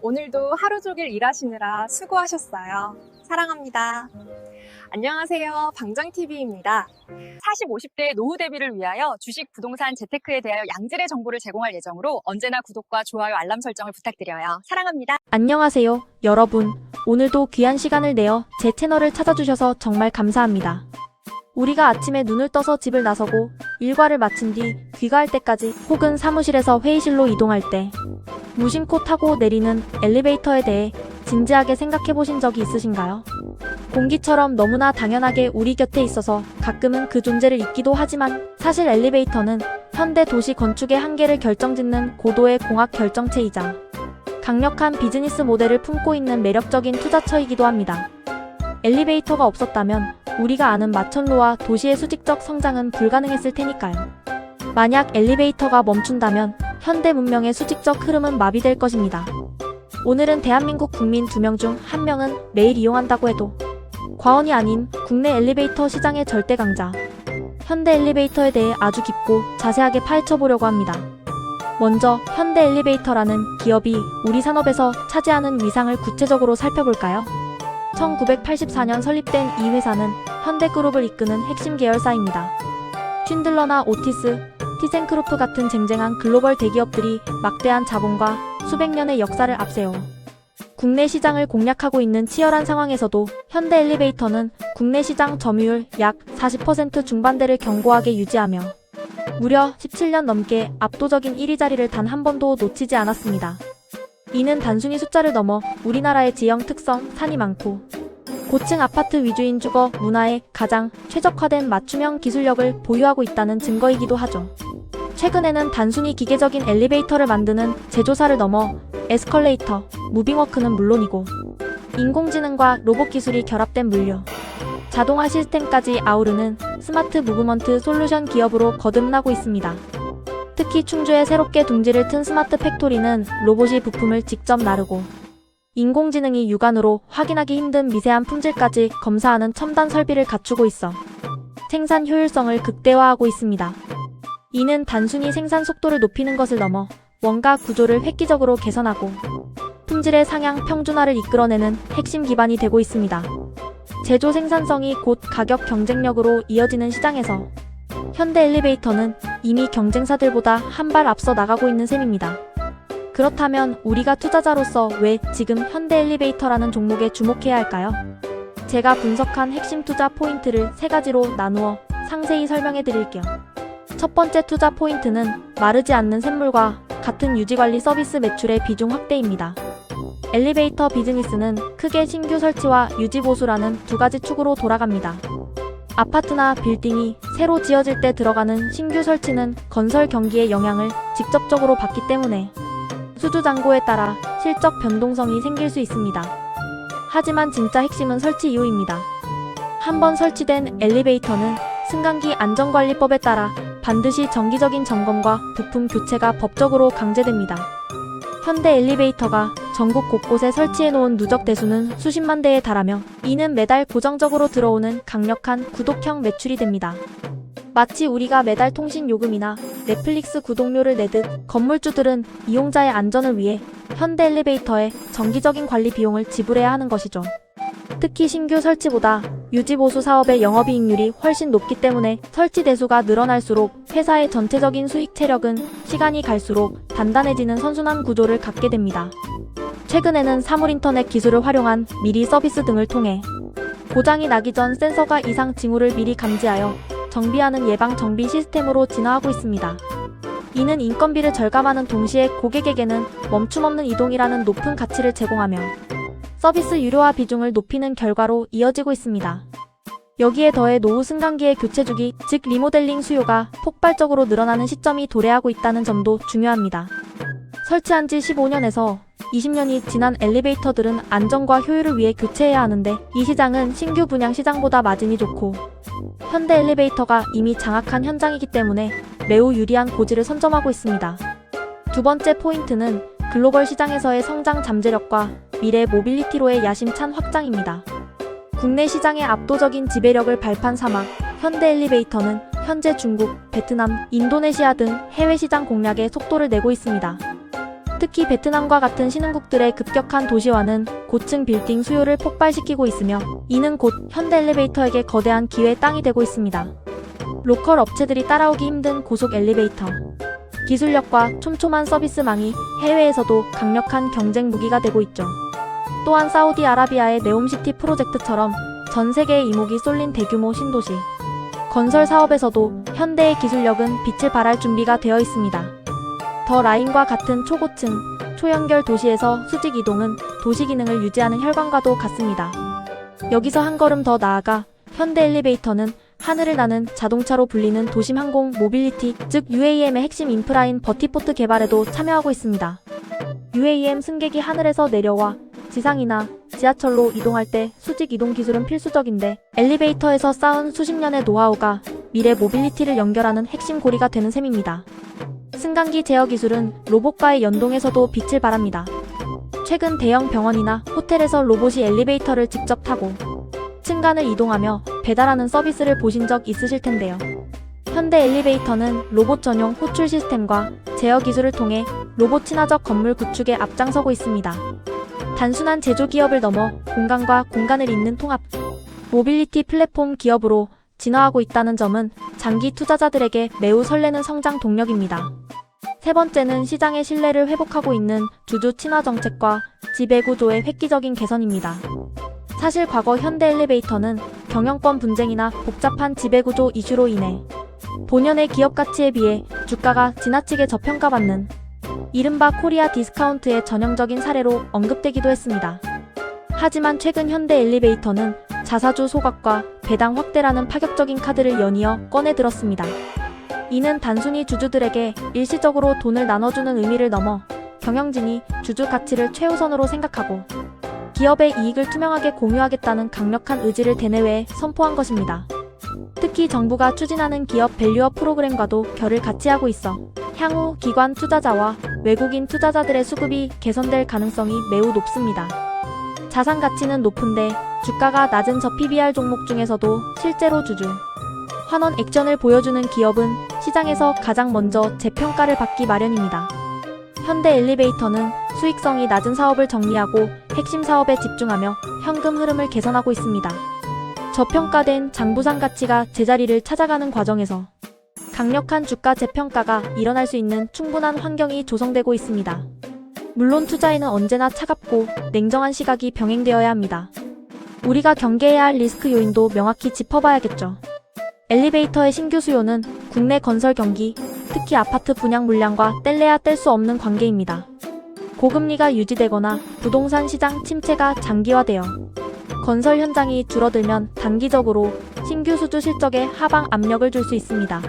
오늘도 하루 종일 일하시느라 수고하셨어요. 사랑합니다. 안녕하세요. 방정TV입니다. 40, 50대 노후 대비를 위하여 주식, 부동산, 재테크에 대하여 양질의 정보를 제공할 예정으로 언제나 구독과 좋아요, 알람 설정을 부탁드려요. 사랑합니다. 안녕하세요, 여러분. 오늘도 귀한 시간을 내어 제 채널을 찾아주셔서 정말 감사합니다. 우리가 아침에 눈을 떠서 집을 나서고 일과를 마친 뒤 귀가할 때까지 혹은 사무실에서 회의실로 이동할 때 무심코 타고 내리는 엘리베이터에 대해 진지하게 생각해 보신 적이 있으신가요? 공기처럼 너무나 당연하게 우리 곁에 있어서 가끔은 그 존재를 잊기도 하지만 사실 엘리베이터는 현대 도시 건축의 한계를 결정짓는 고도의 공학 결정체이자 강력한 비즈니스 모델을 품고 있는 매력적인 투자처이기도 합니다. 엘리베이터가 없었다면 우리가 아는 마천루와 도시의 수직적 성장은 불가능했을 테니까요. 만약 엘리베이터가 멈춘다면 현대 문명의 수직적 흐름은 마비될 것입니다. 오늘은 대한민국 국민 2명 중 1명은 매일 이용한다고 해도 과언이 아닌 국내 엘리베이터 시장의 절대 강자, 현대 엘리베이터에 대해 아주 깊고 자세하게 파헤쳐보려고 합니다. 먼저 현대 엘리베이터라는 기업이 우리 산업에서 차지하는 위상을 구체적으로 살펴볼까요? 1984년 설립된 이 회사는 현대그룹을 이끄는 핵심 계열사입니다. 쉰들러나 오티스, 티센크루프 같은 쟁쟁한 글로벌 대기업들이 막대한 자본과 수백 년의 역사를 앞세워 국내 시장을 공략하고 있는 치열한 상황에서도 현대 엘리베이터는 국내 시장 점유율 약 40% 중반대를 견고하게 유지하며 무려 17년 넘게 압도적인 1위 자리를 단 한 번도 놓치지 않았습니다. 이는 단순히 숫자를 넘어 우리나라의 지형 특성, 산이 많고 고층 아파트 위주인 주거 문화에 가장 최적화된 맞춤형 기술력을 보유하고 있다는 증거이기도 하죠. 최근에는 단순히 기계적인 엘리베이터를 만드는 제조사를 넘어 에스컬레이터, 무빙워크는 물론이고 인공지능과 로봇 기술이 결합된 물류, 자동화 시스템까지 아우르는 스마트 무브먼트 솔루션 기업으로 거듭나고 있습니다. 특히 충주에 새롭게 둥지를 튼 스마트 팩토리는 로봇이 부품을 직접 나르고 인공지능이 육안으로 확인하기 힘든 미세한 품질까지 검사하는 첨단 설비를 갖추고 있어 생산 효율성을 극대화하고 있습니다. 이는 단순히 생산 속도를 높이는 것을 넘어 원가 구조를 획기적으로 개선하고 품질의 상향 평준화를 이끌어내는 핵심 기반이 되고 있습니다. 제조 생산성이 곧 가격 경쟁력으로 이어지는 시장에서 현대 엘리베이터는 이미 경쟁사들보다 한 발 앞서 나가고 있는 셈입니다. 그렇다면 우리가 투자자로서 왜 지금 현대 엘리베이터라는 종목에 주목해야 할까요? 제가 분석한 핵심 투자 포인트를 3가지로 나누어 상세히 설명해 드릴게요. 첫 번째 투자 포인트는 마르지 않는 샘물과 같은 유지관리 서비스 매출의 비중 확대입니다. 엘리베이터 비즈니스는 크게 신규 설치와 유지 보수라는 2가지 축으로 돌아갑니다. 아파트나 빌딩이 새로 지어질 때 들어가는 신규 설치는 건설 경기의 영향을 직접적으로 받기 때문에 수주잔고에 따라 실적 변동성이 생길 수 있습니다. 하지만 진짜 핵심은 설치 이후입니다. 한번 설치된 엘리베이터는 승강기 안전관리법에 따라 반드시 정기적인 점검과 부품 교체가 법적으로 강제됩니다. 현대 엘리베이터가 전국 곳곳에 설치해놓은 누적 대수는 수십만 대에 달하며 이는 매달 고정적으로 들어오는 강력한 구독형 매출이 됩니다. 마치 우리가 매달 통신 요금이나 넷플릭스 구독료를 내듯 건물주들은 이용자의 안전을 위해 현대 엘리베이터에 정기적인 관리 비용을 지불해야 하는 것이죠. 특히 신규 설치보다 유지보수 사업의 영업이익률이 훨씬 높기 때문에 설치 대수가 늘어날수록 회사의 전체적인 수익 체력은 시간이 갈수록 단단해지는 선순환 구조를 갖게 됩니다. 최근에는 사물인터넷 기술을 활용한 미리 서비스 등을 통해 고장이 나기 전 센서가 이상 징후를 미리 감지하여 정비하는 예방 정비 시스템으로 진화하고 있습니다. 이는 인건비를 절감하는 동시에 고객에게는 멈춤없는 이동이라는 높은 가치를 제공하며 서비스 유료화 비중을 높이는 결과로 이어지고 있습니다. 여기에 더해 노후 승강기의 교체 주기, 즉 리모델링 수요가 폭발적으로 늘어나는 시점이 도래하고 있다는 점도 중요합니다. 설치한 지 15년에서 20년이 지난 엘리베이터들은 안전과 효율을 위해 교체해야 하는데 이 시장은 신규 분양 시장보다 마진이 좋고 현대 엘리베이터가 이미 장악한 현장이기 때문에 매우 유리한 고지를 선점하고 있습니다. 두 번째 포인트는 글로벌 시장에서의 성장 잠재력과 미래 모빌리티로의 야심찬 확장입니다. 국내 시장의 압도적인 지배력을 발판 삼아 현대 엘리베이터는 현재 중국, 베트남, 인도네시아 등 해외 시장 공략에 속도를 내고 있습니다. 특히 베트남과 같은 신흥국들의 급격한 도시화는 고층 빌딩 수요를 폭발시키고 있으며 이는 곧 현대 엘리베이터에게 거대한 기회 땅이 되고 있습니다. 로컬 업체들이 따라오기 힘든 고속 엘리베이터. 기술력과 촘촘한 서비스망이 해외에서도 강력한 경쟁 무기가 되고 있죠. 또한 사우디아라비아의 네옴시티 프로젝트처럼 전 세계의 이목이 쏠린 대규모 신도시 건설 사업에서도 현대의 기술력은 빛을 발할 준비가 되어 있습니다. 더 라인과 같은 초고층, 초연결 도시에서 수직 이동은 도시 기능을 유지하는 혈관과도 같습니다. 여기서 한 걸음 더 나아가 현대 엘리베이터는 하늘을 나는 자동차로 불리는 도심 항공 모빌리티, 즉 UAM의 핵심 인프라인 버티포트 개발에도 참여하고 있습니다. UAM 승객이 하늘에서 내려와 지상이나 지하철로 이동할 때 수직 이동 기술은 필수적인데 엘리베이터에서 쌓은 수십 년의 노하우가 미래 모빌리티를 연결하는 핵심 고리가 되는 셈입니다. 승강기 제어 기술은 로봇과의 연동에서도 빛을 발합니다. 최근 대형 병원이나 호텔에서 로봇이 엘리베이터를 직접 타고 층간을 이동하며 배달하는 서비스를 보신 적 있으실 텐데요. 현대 엘리베이터는 로봇 전용 호출 시스템과 제어 기술을 통해 로봇 친화적 건물 구축에 앞장서고 있습니다. 단순한 제조 기업을 넘어 공간과 공간을 잇는 통합, 모빌리티 플랫폼 기업으로 진화하고 있다는 점은 장기 투자자들에게 매우 설레는 성장 동력입니다. 세 번째는 시장의 신뢰를 회복하고 있는 주주 친화 정책과 지배구조의 획기적인 개선입니다. 사실 과거 현대 엘리베이터는 경영권 분쟁이나 복잡한 지배구조 이슈로 인해 본연의 기업 가치에 비해 주가가 지나치게 저평가받는 이른바 코리아 디스카운트의 전형적인 사례로 언급되기도 했습니다. 하지만 최근 현대 엘리베이터는 자사주 소각과 배당 확대라는 파격적인 카드를 연이어 꺼내들었습니다. 이는 단순히 주주들에게 일시적으로 돈을 나눠주는 의미를 넘어 경영진이 주주 가치를 최우선으로 생각하고 기업의 이익을 투명하게 공유하겠다는 강력한 의지를 대내외에 선포한 것입니다. 특히 정부가 추진하는 기업 밸류업 프로그램과도 결을 같이 하고 있어 향후 기관 투자자와 외국인 투자자들의 수급이 개선될 가능성이 매우 높습니다. 자산 가치는 높은데 주가가 낮은 저 PBR 종목 중에서도 실제로 주주 환원 액션을 보여주는 기업은 시장에서 가장 먼저 재평가를 받기 마련입니다. 현대 엘리베이터는 수익성이 낮은 사업을 정리하고 핵심 사업에 집중하며 현금 흐름을 개선하고 있습니다. 저평가된 장부상 가치가 제자리를 찾아가는 과정에서 강력한 주가 재평가가 일어날 수 있는 충분한 환경이 조성되고 있습니다. 물론 투자에는 언제나 차갑고 냉정한 시각이 병행되어야 합니다. 우리가 경계해야 할 리스크 요인도 명확히 짚어봐야겠죠. 엘리베이터의 신규 수요는 국내 건설 경기, 특히 아파트 분양 물량과 뗄래야 뗄 수 없는 관계입니다. 고금리가 유지되거나 부동산 시장 침체가 장기화되어 건설 현장이 줄어들면 단기적으로 신규 수주 실적에 하방 압력을 줄 수 있습니다.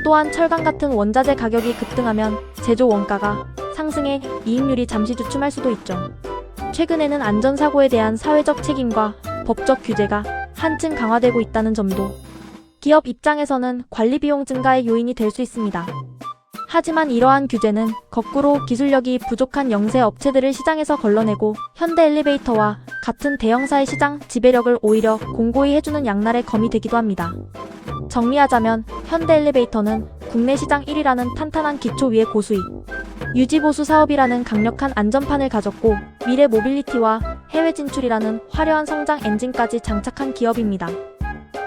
또한 철강 같은 원자재 가격이 급등하면 제조 원가가 상승해 이익률이 잠시 주춤할 수도 있죠. 최근에는 안전사고에 대한 사회적 책임과 법적 규제가 한층 강화되고 있다는 점도 기업 입장에서는 관리 비용 증가의 요인이 될 수 있습니다. 하지만 이러한 규제는 거꾸로 기술력이 부족한 영세 업체들을 시장에서 걸러내고 현대 엘리베이터와 같은 대형사의 시장 지배력을 오히려 공고히 해주는 양날의 검이 되기도 합니다. 정리하자면 현대 엘리베이터는 국내 시장 1위라는 탄탄한 기초 위에 고수익, 유지보수 사업이라는 강력한 안전판을 가졌고 미래 모빌리티와 해외 진출이라는 화려한 성장 엔진까지 장착한 기업입니다.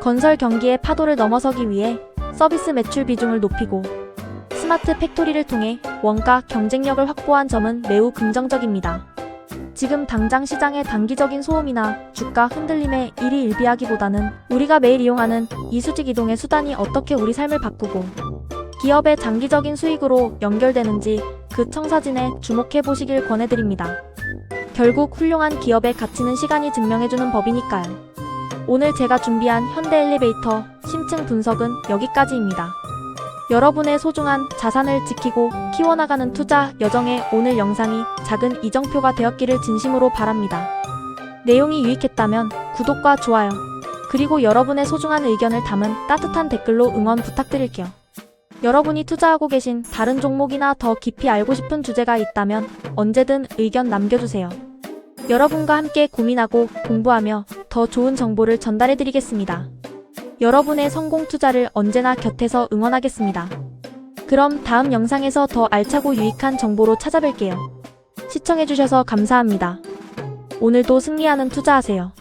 건설 경기의 파도를 넘어서기 위해 서비스 매출 비중을 높이고 스마트 팩토리를 통해 원가 경쟁력을 확보한 점은 매우 긍정적입니다. 지금 당장 시장의 단기적인 소음이나 주가 흔들림에 일희일비하기보다는 우리가 매일 이용하는 이수직 이동의 수단이 어떻게 우리 삶을 바꾸고 기업의 장기적인 수익으로 연결되는지 그 청사진에 주목해 보시길 권해드립니다. 결국 훌륭한 기업의 가치는 시간이 증명해주는 법이니까요. 오늘 제가 준비한 현대 엘리베이터 심층 분석은 여기까지입니다. 여러분의 소중한 자산을 지키고 키워나가는 투자 여정에 오늘 영상이 작은 이정표가 되었기를 진심으로 바랍니다. 내용이 유익했다면 구독과 좋아요, 그리고 여러분의 소중한 의견을 담은 따뜻한 댓글로 응원 부탁드릴게요. 여러분이 투자하고 계신 다른 종목이나 더 깊이 알고 싶은 주제가 있다면 언제든 의견 남겨주세요. 여러분과 함께 고민하고 공부하며 더 좋은 정보를 전달해드리겠습니다. 여러분의 성공 투자를 언제나 곁에서 응원하겠습니다. 그럼 다음 영상에서 더 알차고 유익한 정보로 찾아뵐게요. 시청해주셔서 감사합니다. 오늘도 승리하는 투자하세요.